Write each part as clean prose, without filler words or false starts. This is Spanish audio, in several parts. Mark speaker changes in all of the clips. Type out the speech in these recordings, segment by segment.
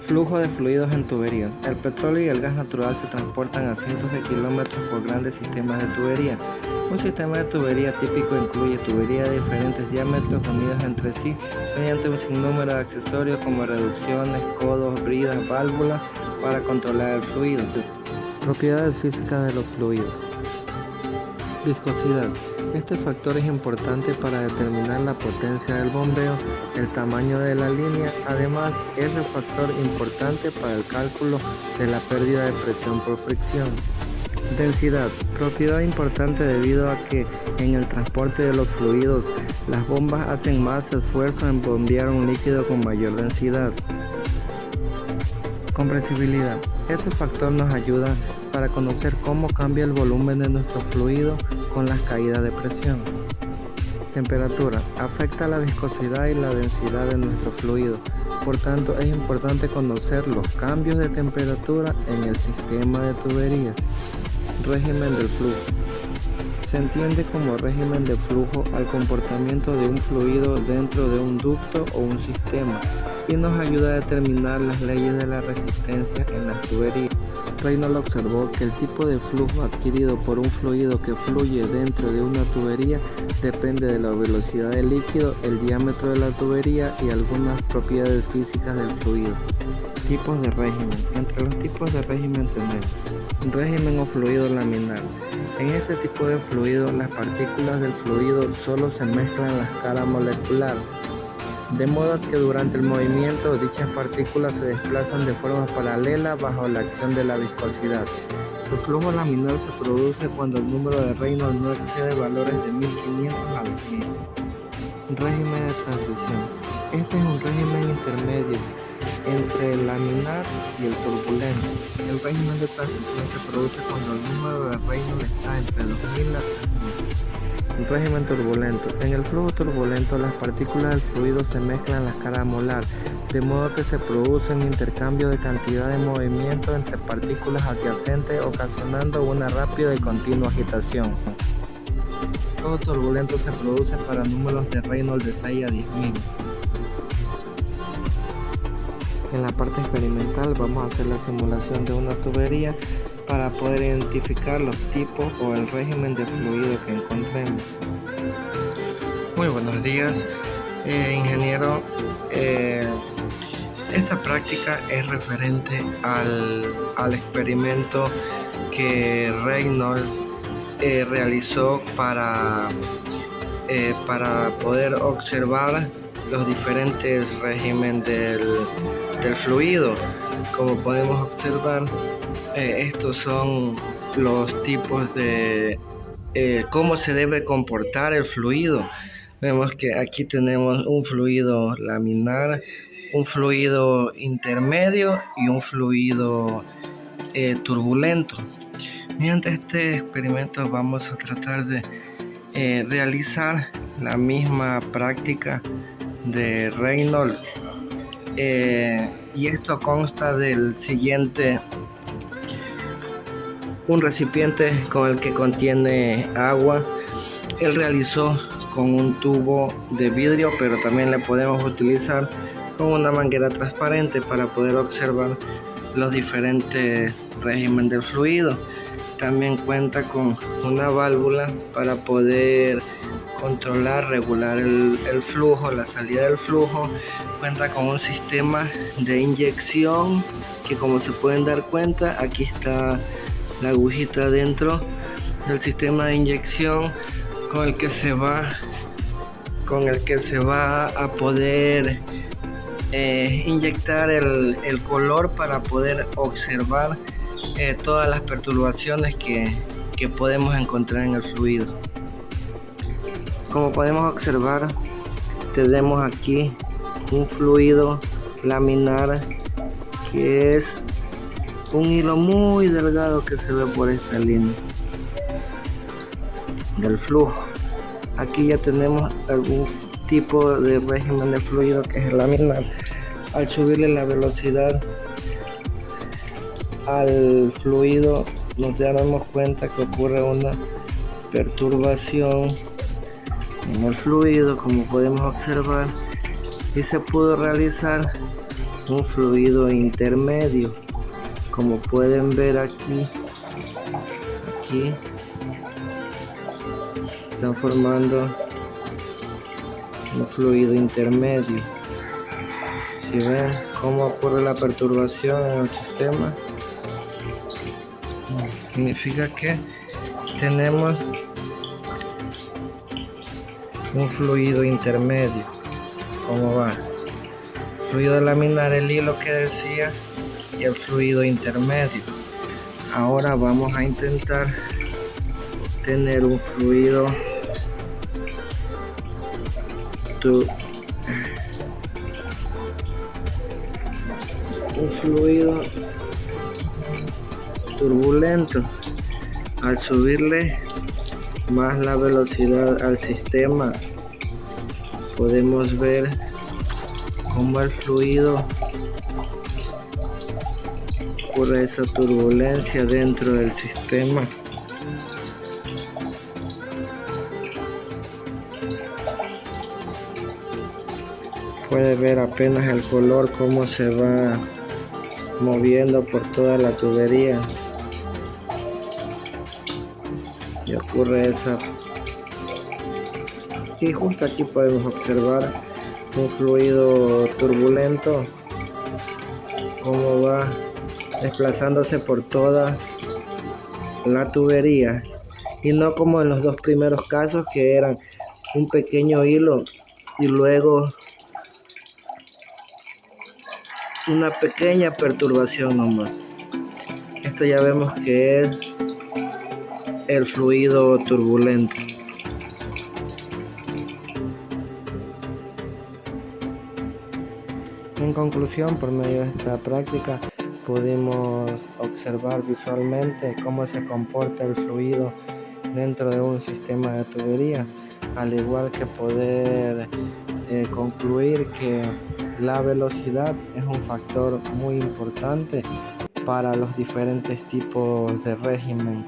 Speaker 1: Flujo de fluidos en tubería. El petróleo y el gas natural se transportan a cientos de kilómetros por grandes sistemas de tubería. Un sistema de tubería típico incluye tuberías de diferentes diámetros unidas entre sí mediante un sinnúmero de accesorios como reducciones, codos, bridas, válvulas para controlar el fluido. Propiedades físicas de los fluidos. Viscosidad. Este factor es importante para determinar la potencia del bombeo, el tamaño de la línea. Además, es el factor importante para el cálculo de la pérdida de presión por fricción. Densidad. Propiedad importante debido a que en el transporte de los fluidos, las bombas hacen más esfuerzo en bombear un líquido con mayor densidad. Compresibilidad. Este factor nos ayuda para conocer cómo cambia el volumen de nuestro fluido con las caídas de presión. Temperatura. Afecta la viscosidad y la densidad de nuestro fluido. Por tanto, es importante conocer los cambios de temperatura en el sistema de tuberías. Régimen del flujo. Se entiende como régimen de flujo al comportamiento de un fluido dentro de un ducto o un sistema y nos ayuda a determinar las leyes de la resistencia en las tuberías. Reynolds observó que el tipo de flujo adquirido por un fluido que fluye dentro de una tubería depende de la velocidad del líquido, el diámetro de la tubería y algunas propiedades físicas del fluido. Tipos de régimen. Entre los tipos de régimen tenemos régimen o fluido laminar. En este tipo de fluido, las partículas del fluido solo se mezclan en la escala molecular, de modo que durante el movimiento dichas partículas se desplazan de forma paralela bajo la acción de la viscosidad. El flujo laminar se produce cuando el número de Reynolds no excede valores de 1500 a 2000. Régimen de transición. Este es un régimen intermedio entre el laminar y el turbulento. El régimen de transición se produce cuando el número de Reynolds está entre 2000 a 3000. Régimen turbulento. En el flujo turbulento, las partículas del fluido se mezclan en la escala molar, de modo que se produce un intercambio de cantidad de movimiento entre partículas adyacentes, ocasionando una rápida y continua agitación. El flujo turbulento se produce para números de Reynolds de 6 a 10.000. En la parte experimental vamos a hacer la simulación de una tubería para poder identificar los tipos o el régimen de fluido que encontremos. Muy buenos días, ingeniero. Esta práctica es referente al experimento que Reynolds realizó para poder observar los diferentes regímenes del fluido. Como podemos observar, estos son los tipos de cómo se debe comportar el fluido. Vemos que aquí tenemos un fluido laminar, un fluido intermedio y un fluido turbulento. Mediante este experimento vamos a tratar de realizar la misma práctica de Reynolds, y esto consta del siguiente: un recipiente con el que contiene agua. Él realizó con un tubo de vidrio, pero también le podemos utilizar con una manguera transparente para poder observar los diferentes regímenes del fluido. También cuenta con una válvula para poder controlar, regular el flujo, la salida del flujo. Cuenta con un sistema de inyección que, como se pueden dar cuenta, aquí está la agujita dentro del sistema de inyección con el que se va a poder inyectar el color para poder observar todas las perturbaciones que podemos encontrar en el fluido. Como podemos observar, tenemos aquí un fluido laminar que es un hilo muy delgado que se ve por esta línea del flujo. Aquí ya tenemos algún tipo de régimen de fluido que es el laminar. Al subirle la velocidad al fluido, nos daremos cuenta que ocurre una perturbación en el fluido, como podemos observar, y se pudo realizar un fluido intermedio. Como pueden ver aquí están formando un fluido intermedio. Si ven cómo ocurre la perturbación en el sistema, significa que tenemos un fluido intermedio. ¿Cómo va? Fluido laminar, el hilo que decía, y el fluido intermedio. Ahora vamos a intentar tener un fluido turbulento. Al subirle más la velocidad al sistema, podemos ver cómo el fluido ocurre esa turbulencia dentro del sistema. Puede ver apenas el color cómo se va moviendo por toda la tubería y ocurre esa. Y justo aquí podemos observar un fluido turbulento cómo va desplazándose por toda la tubería, y no como en los dos primeros casos, que eran un pequeño hilo y luego una pequeña perturbación nomás. Esto ya vemos que es el fluido turbulento. En conclusión, por medio de esta práctica pudimos observar visualmente cómo se comporta el fluido dentro de un sistema de tubería, al igual que poder concluir que la velocidad es un factor muy importante para los diferentes tipos de régimen.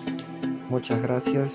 Speaker 1: Muchas gracias.